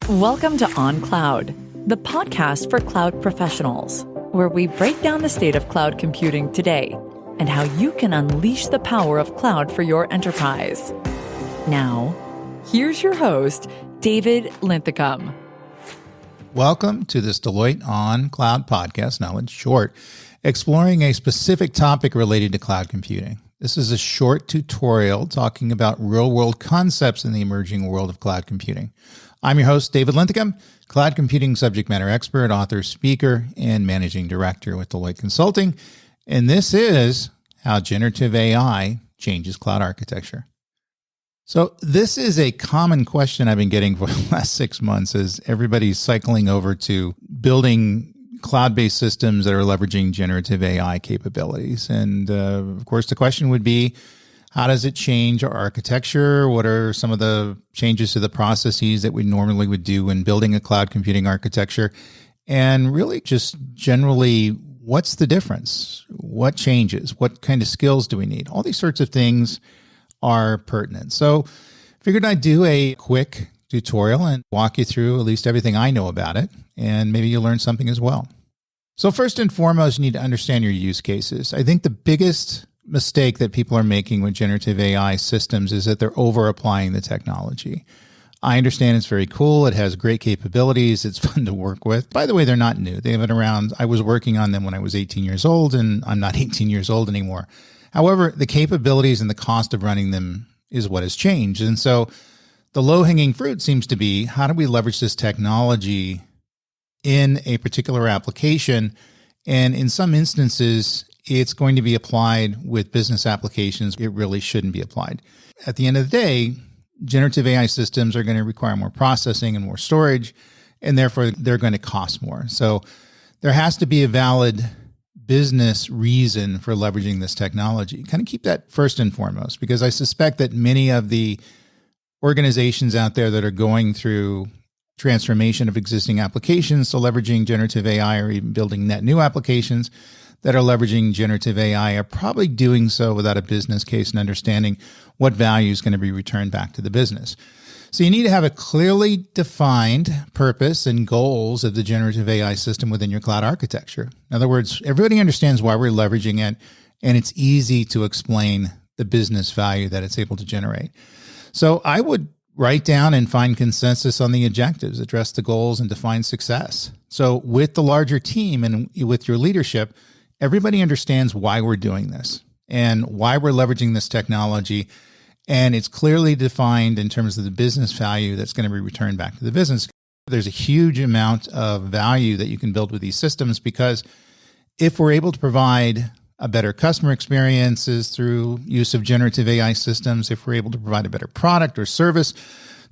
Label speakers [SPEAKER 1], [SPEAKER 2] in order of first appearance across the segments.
[SPEAKER 1] Welcome to On Cloud, the podcast for cloud professionals, where we break down the state of cloud computing today and how you can unleash the power of cloud for your enterprise. Now, here's your host, David Linthicum.
[SPEAKER 2] Welcome to this Deloitte On Cloud podcast, now in short, exploring a specific topic related to cloud computing. This is a short tutorial talking about real-world concepts in the emerging world of cloud computing. I'm your host, David Linthicum, cloud computing subject matter expert, author, speaker, and managing director with Deloitte Consulting. And this is how generative AI changes cloud architecture. So this is a common question I've been getting for the last 6 months as everybody's cycling over to building cloud-based systems that are leveraging generative AI capabilities. And of course, the question would be, how does it change our architecture? What are some of the changes to the processes that we normally would do when building a cloud computing architecture? And really just generally, what's the difference? What changes? What kind of skills do we need? All these sorts of things are pertinent. So figured I'd do a quick tutorial and walk you through at least everything I know about it, and maybe you'll learn something as well. So first and foremost, you need to understand your use cases. I think the biggest mistake that people are making with generative AI systems is that they're over applying the technology. I understand it's very cool. It has great capabilities. It's fun to work with. By the way, they're not new. They've been around. I was working on them when I was 18 years old, and I'm not 18 years old anymore. However, the capabilities and the cost of running them is what has changed. And so the low-hanging fruit seems to be, how do we leverage this technology in a particular application? And in some instances, it's going to be applied with business applications. It really shouldn't be applied. At the end of the day, generative AI systems are going to require more processing and more storage, and therefore they're going to cost more. So there has to be a valid business reason for leveraging this technology. Kind of keep that first and foremost, because I suspect that many of the organizations out there that are going through transformation of existing applications to leveraging generative AI or even building net new applications that are leveraging generative AI are probably doing so without a business case and understanding what value is going to be returned back to the business. So you need to have a clearly defined purpose and goals of the generative AI system within your cloud architecture. In other words, everybody understands why we're leveraging it, and it's easy to explain the business value that it's able to generate. So I would write down and find consensus on the objectives, address the goals, and define success. So with the larger team and with your leadership, everybody understands why we're doing this and why we're leveraging this technology. And it's clearly defined in terms of the business value that's going to be returned back to the business. There's a huge amount of value that you can build with these systems, because if we're able to provide a better customer experiences through use of generative AI systems, if we're able to provide a better product or service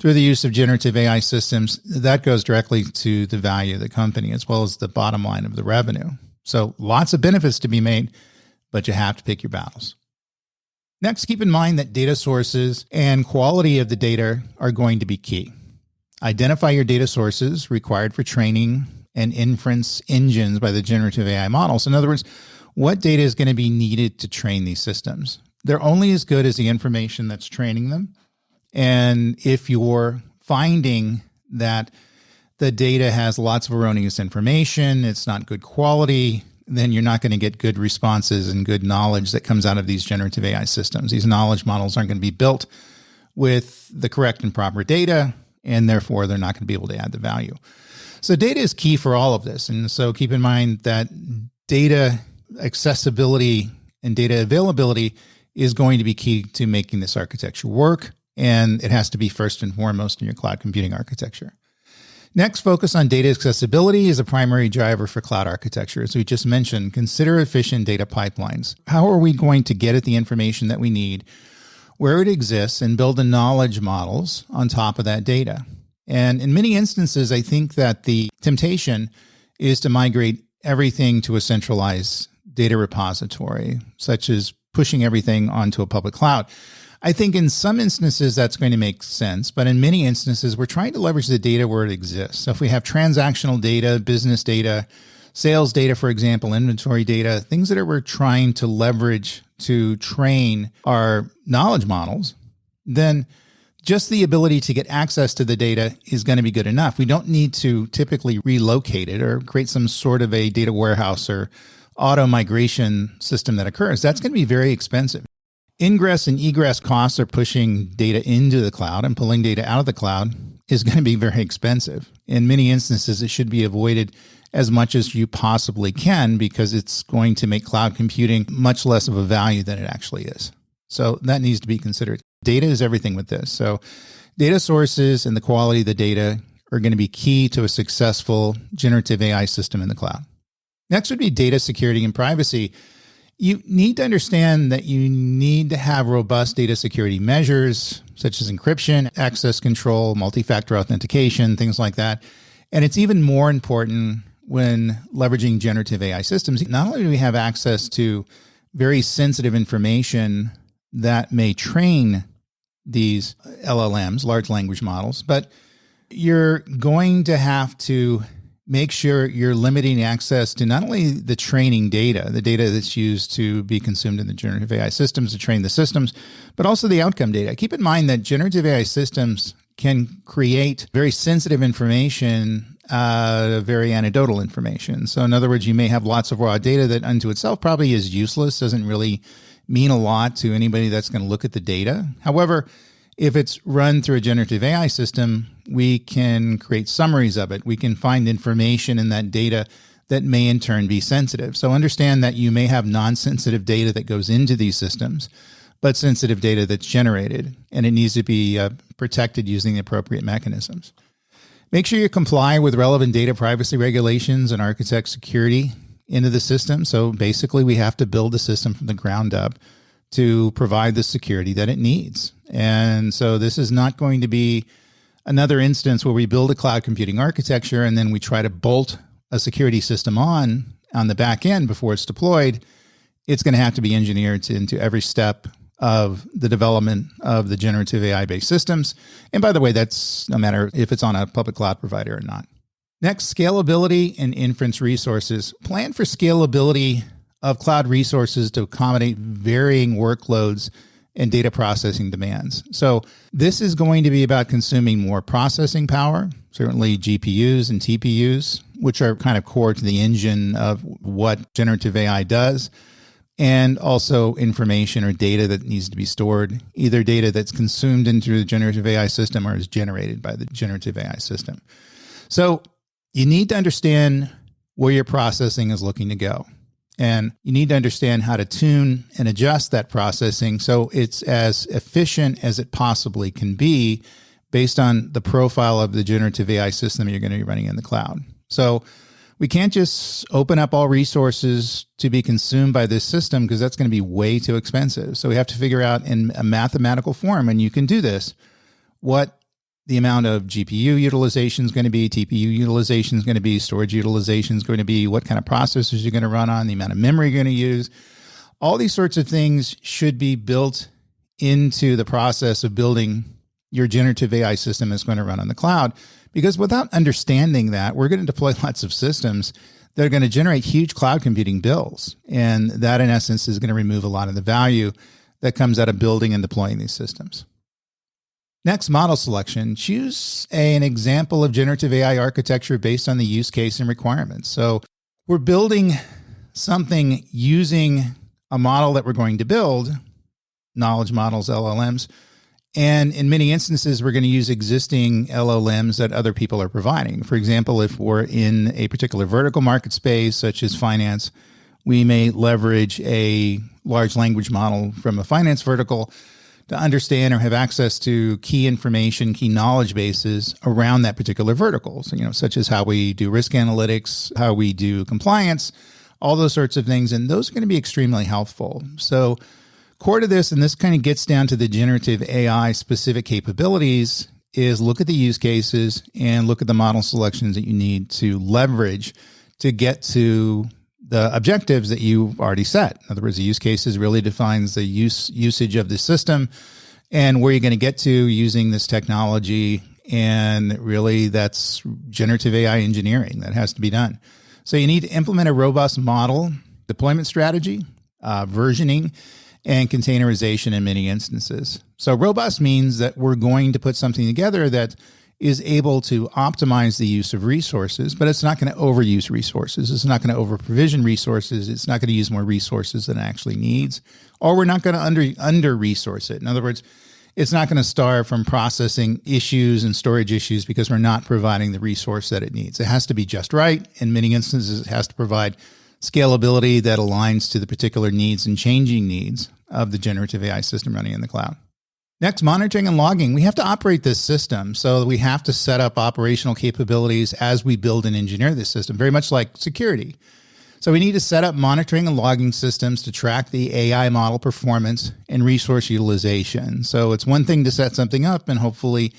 [SPEAKER 2] through the use of generative AI systems, that goes directly to the value of the company as well as the bottom line of the revenue. So lots of benefits to be made, but you have to pick your battles. Next, keep in mind that data sources and quality of the data are going to be key. Identify your data sources required for training and inference engines by the generative AI models. In other words, what data is going to be needed to train these systems? They're only as good as the information that's training them. And if you're finding that the data has lots of erroneous information, it's not good quality, then you're not going to get good responses and good knowledge that comes out of these generative AI systems. These knowledge models aren't going to be built with the correct and proper data, and therefore they're not going to be able to add the value. So data is key for all of this. And so keep in mind that data accessibility and data availability is going to be key to making this architecture work, and it has to be first and foremost in your cloud computing architecture. Next, focus on data accessibility as a primary driver for cloud architecture. As we just mentioned, consider efficient data pipelines. How are we going to get at the information that we need, where it exists, and build the knowledge models on top of that data? And in many instances, I think that the temptation is to migrate everything to a centralized data repository, such as pushing everything onto a public cloud. I think in some instances that's going to make sense, but in many instances, we're trying to leverage the data where it exists. So if we have transactional data, business data, sales data, for example, inventory data, things that we're trying to leverage to train our knowledge models, then just the ability to get access to the data is going to be good enough. We don't need to typically relocate it or create some sort of a data warehouse or auto migration system that occurs. That's going to be very expensive. Ingress and egress costs are pushing data into the cloud, and pulling data out of the cloud is going to be very expensive. In many instances, it should be avoided as much as you possibly can because it's going to make cloud computing much less of a value than it actually is. So that needs to be considered. Data is everything with this. So data sources and the quality of the data are going to be key to a successful generative AI system in the cloud. Next would be data security and privacy. You need to understand that you need to have robust data security measures, such as encryption, access control, multi-factor authentication, things like that. And it's even more important when leveraging generative AI systems. Not only do we have access to very sensitive information that may train these LLMs, large language models, but you're going to have to make sure you're limiting access to not only the training data, the data that's used to be consumed in the generative AI systems to train the systems, but also the outcome data. Keep in mind that generative AI systems can create very sensitive information, very anecdotal information. So in other words, you may have lots of raw data that unto itself probably is useless, doesn't really mean a lot to anybody that's going to look at the data. However, if it's run through a generative AI system, we can create summaries of it. We can find information in that data that may in turn be sensitive. So understand that you may have non-sensitive data that goes into these systems, but sensitive data that's generated, and it needs to be protected using the appropriate mechanisms. Make sure you comply with relevant data privacy regulations and architect security into the system. So basically, we have to build the system from the ground up to provide the security that it needs. And so this is not going to be another instance where we build a cloud computing architecture and then we try to bolt a security system on the back end before it's deployed. It's going to have to be engineered into every step of the development of the generative AI-based systems. And by the way, that's no matter if it's on a public cloud provider or not. Next, scalability and inference resources. Plan for scalability of cloud resources to accommodate varying workloads and data processing demands. So this is going to be about consuming more processing power, certainly GPUs and TPUs, which are kind of core to the engine of what generative AI does, and also information or data that needs to be stored, either data that's consumed into the generative AI system or is generated by the generative AI system. So you need to understand where your processing is looking to go. And you need to understand how to tune and adjust that processing so it's as efficient as it possibly can be based on the profile of the generative AI system you're going to be running in the cloud. So we can't just open up all resources to be consumed by this system because that's going to be way too expensive. So we have to figure out in a mathematical form, and you can do this, what the amount of GPU utilization is going to be, TPU utilization is going to be, storage utilization is going to be, what kind of processors you're going to run on, the amount of memory you're going to use. All these sorts of things should be built into the process of building your generative AI system that's going to run on the cloud. Because without understanding that, we're going to deploy lots of systems that are going to generate huge cloud computing bills. And that, in essence, is going to remove a lot of the value that comes out of building and deploying these systems. Next, model selection. Choose an example of generative AI architecture based on the use case and requirements. So we're building something using a model that we're going to build, knowledge models, LLMs. And in many instances, we're going to use existing LLMs that other people are providing. For example, if we're in a particular vertical market space, such as finance, we may leverage a large language model from a finance vertical to understand or have access to key information, key knowledge bases around that particular vertical. So, such as how we do risk analytics, how we do compliance, all those sorts of things. And those are going to be extremely helpful. So core to this, and this kind of gets down to the generative AI specific capabilities, is look at the use cases and look at the model selections that you need to leverage to get to the objectives that you've already set. In other words, the use cases really defines the usage of the system and where you're going to get to using this technology. And really, that's generative AI engineering that has to be done. So you need to implement a robust model deployment strategy, versioning, and containerization in many instances. So robust means that we're going to put something together that is able to optimize the use of resources, but it's not going to overuse resources. It's not going to over-provision resources. It's not going to use more resources than it actually needs, or we're not going to under-resource it. In other words, it's not going to starve from processing issues and storage issues because we're not providing the resource that it needs. It has to be just right. In many instances, it has to provide scalability that aligns to the particular needs and changing needs of the generative AI system running in the cloud. Next, monitoring and logging. We have to operate this system, so we have to set up operational capabilities as we build and engineer this system, very much like security. So we need to set up monitoring and logging systems to track the AI model performance and resource utilization. So it's one thing to set something up and hopefully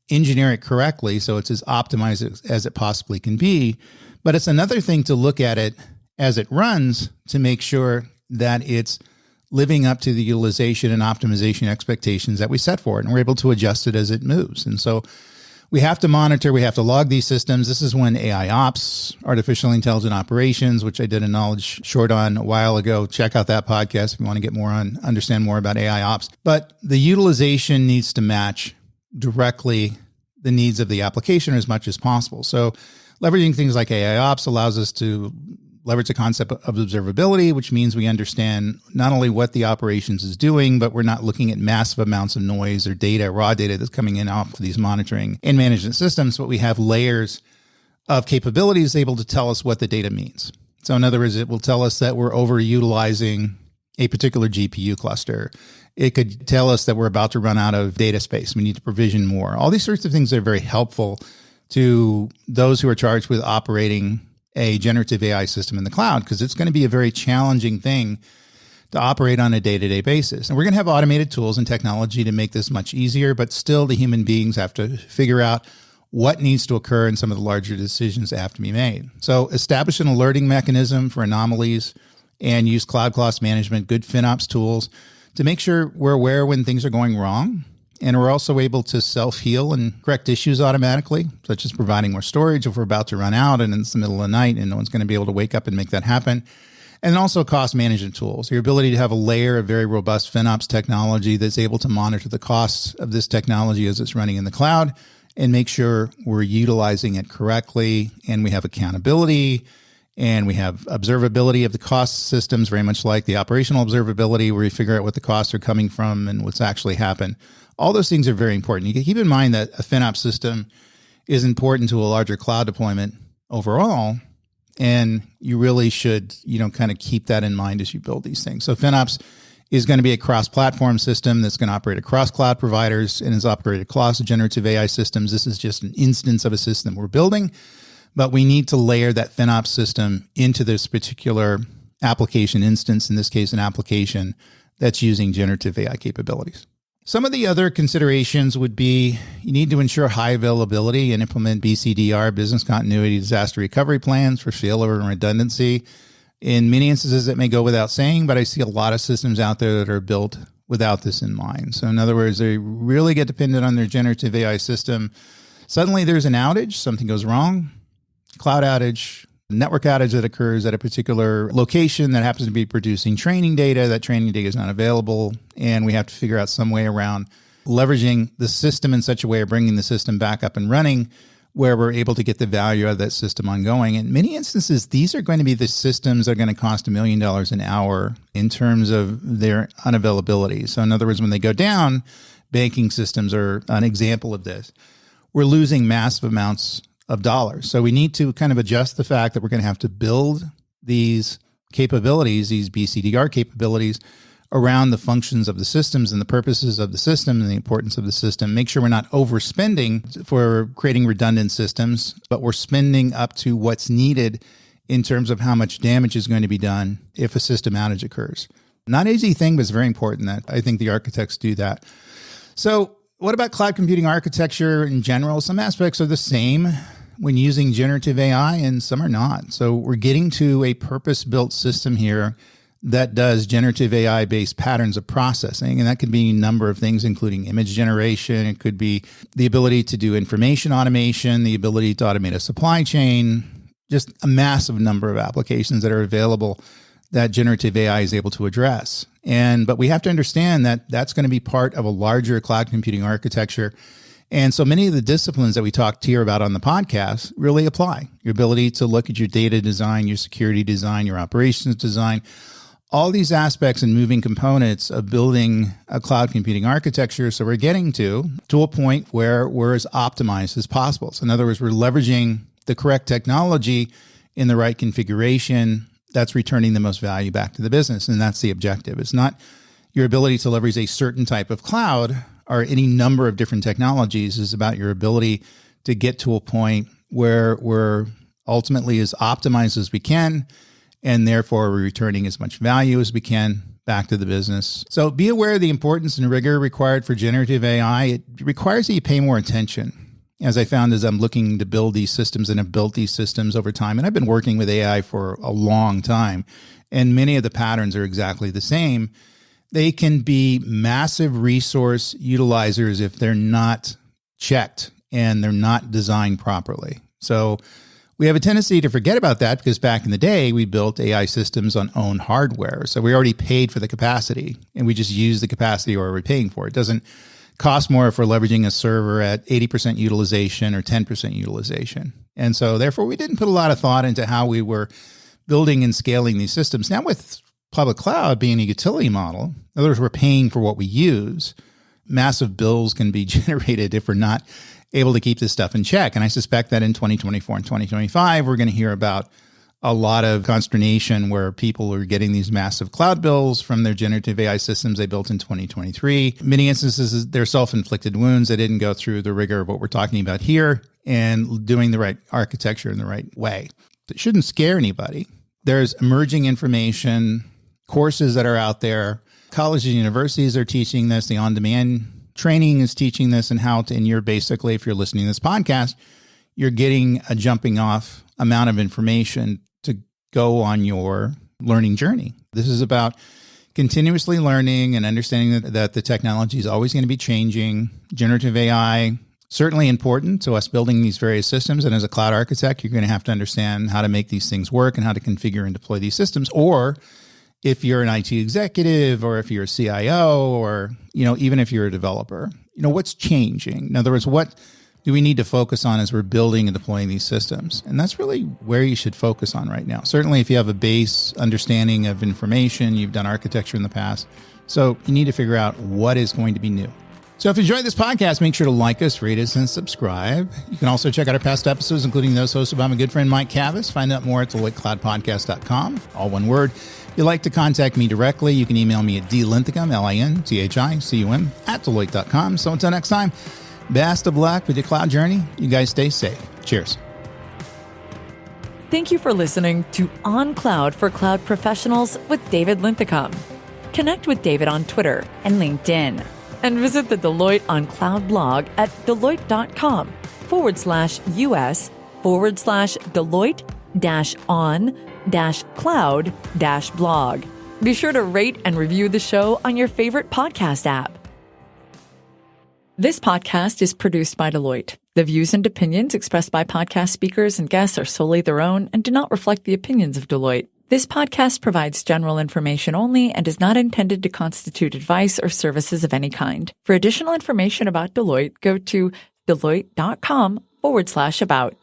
[SPEAKER 2] engineer it correctly so it's as optimized as it possibly can be, but it's another thing to look at it as it runs to make sure that it's living up to the utilization and optimization expectations that we set for it, and we're able to adjust it as it moves. And so we have to monitor, we have to log these systems. This is when AI ops, artificial intelligent operations, which I did a knowledge short on a while ago. Check out that podcast if you want to get more on, understand more about AI ops. But the utilization needs to match directly the needs of the application as much as possible. So leveraging things like AI ops allows us to leverage the concept of observability, which means we understand not only what the operations is doing, but we're not looking at massive amounts of noise or data, raw data that's coming in off of these monitoring and management systems, but we have layers of capabilities able to tell us what the data means. So in other words, it will tell us that we're overutilizing a particular GPU cluster. It could tell us that we're about to run out of data space. We need to provision more. All these sorts of things are very helpful to those who are charged with operating a generative AI system in the cloud, because it's going to be a very challenging thing to operate on a day-to-day basis. And we're going to have automated tools and technology to make this much easier, but still the human beings have to figure out what needs to occur in some of the larger decisions that have to be made. So establish an alerting mechanism for anomalies and use cloud cost management, good FinOps tools to make sure we're aware when things are going wrong. And we're also able to self-heal and correct issues automatically, such as providing more storage if we're about to run out and it's the middle of the night and no one's going to be able to wake up and make that happen. And also cost management tools, your ability to have a layer of very robust FinOps technology that's able to monitor the costs of this technology as it's running in the cloud and make sure we're utilizing it correctly, and we have accountability and we have observability of the cost systems, very much like the operational observability where you figure out what the costs are coming from and what's actually happened. All those things are very important. You can keep in mind that a FinOps system is important to a larger cloud deployment overall, and you really should, kind of keep that in mind as you build these things. So FinOps is going to be a cross-platform system that's going to operate across cloud providers and is operated across generative AI systems. This is just an instance of a system we're building, but we need to layer that FinOps system into this particular application instance, in this case, an application that's using generative AI capabilities. Some of the other considerations would be you need to ensure high availability and implement BCDR, business continuity, disaster recovery plans for failover and redundancy. In many instances, it may go without saying, but I see a lot of systems out there that are built without this in mind. So in other words, they really get dependent on their generative AI system. Suddenly there's an outage, something goes wrong, cloud outage, network outage that occurs at a particular location that happens to be producing training data. That training data is not available, and we have to figure out some way around leveraging the system in such a way of bringing the system back up and running where we're able to get the value out of that system ongoing. In many instances, these are going to be the systems that are going to cost $1 million an hour in terms of their unavailability. So in other words, when they go down, banking systems are an example of this. We're losing massive amounts of dollars. So we need to kind of adjust the fact that we're going to have to build these capabilities, these BCDR capabilities, around the functions of the systems and the purposes of the system and the importance of the system. Make sure we're not overspending for creating redundant systems, but we're spending up to what's needed in terms of how much damage is going to be done if a system outage occurs. Not an easy thing, but it's very important that I think the architects do that. So what about cloud computing architecture in general? Some aspects are the same when using generative AI and some are not. So we're getting to a purpose-built system here that does generative AI-based patterns of processing. And that could be a number of things, including image generation. It could be the ability to do information automation, the ability to automate a supply chain, just a massive number of applications that are available that generative AI is able to address. But we have to understand that that's going to be part of a larger cloud computing architecture. And so many of the disciplines that we talked here about on the podcast really apply. Your ability to look at your data design, your security design, your operations design, all these aspects and moving components of building a cloud computing architecture. So we're getting to a point where we're as optimized as possible. So in other words, we're leveraging the correct technology in the right configuration that's returning the most value back to the business. And that's the objective. It's not your ability to leverage a certain type of cloud or any number of different technologies. It's about your ability to get to a point where we're ultimately as optimized as we can, and therefore we're returning as much value as we can back to the business. So be aware of the importance and rigor required for generative AI. It requires that you pay more attention. As I found as I'm looking to build these systems and have built these systems over time, and I've been working with AI for a long time, and many of the patterns are exactly the same. They can be massive resource utilizers if they're not checked and they're not designed properly. So we have a tendency to forget about that because back in the day, we built AI systems on owned hardware. So we already paid for the capacity and we just use the capacity or we're paying for it. It doesn't cost more if we're leveraging a server at 80% utilization or 10% utilization. And so therefore, we didn't put a lot of thought into how we were building and scaling these systems. Now with public cloud being a utility model, in other words, we're paying for what we use, massive bills can be generated if we're not able to keep this stuff in check. And I suspect that in 2024 and 2025, we're going to hear about a lot of consternation where people are getting these massive cloud bills from their generative AI systems they built in 2023. In many instances, they're self-inflicted wounds. They didn't go through the rigor of what we're talking about here and doing the right architecture in the right way. It shouldn't scare anybody. There's emerging information, courses that are out there. Colleges and universities are teaching this. The on-demand training is teaching this, and how to, and you're basically, if you're listening to this podcast, you're getting a jumping off amount of information to go on your learning journey. This is about continuously learning and understanding that the technology is always going to be changing. Generative AI, certainly important to us building these various systems. And as a cloud architect, you're going to have to understand how to make these things work and how to configure and deploy these systems. Or if you're an IT executive, or if you're a CIO, or, even if you're a developer, what's changing? In other words, what do we need to focus on as we're building and deploying these systems? And that's really where you should focus on right now. Certainly if you have a base understanding of information, you've done architecture in the past. So you need to figure out what is going to be new. So if you enjoyed this podcast, make sure to like us, rate us, and subscribe. You can also check out our past episodes, including those hosted by my good friend, Mike Cavas. Find out more at DeloitteCloudPodcast.com, all one word. If you'd like to contact me directly, you can email me at dlinthicum, LINTHICUM, @Deloitte.com. So until next time, best of luck with your cloud journey. You guys stay safe. Cheers.
[SPEAKER 1] Thank you for listening to On Cloud for Cloud Professionals with David Linthicum. Connect with David on Twitter and LinkedIn. And visit the Deloitte on Cloud blog at Deloitte.com/US/Deloitte-on-cloud-blog. Be sure to rate and review the show on your favorite podcast app. This podcast is produced by Deloitte. The views and opinions expressed by podcast speakers and guests are solely their own and do not reflect the opinions of Deloitte. This podcast provides general information only and is not intended to constitute advice or services of any kind. For additional information about Deloitte, go to Deloitte.com/about.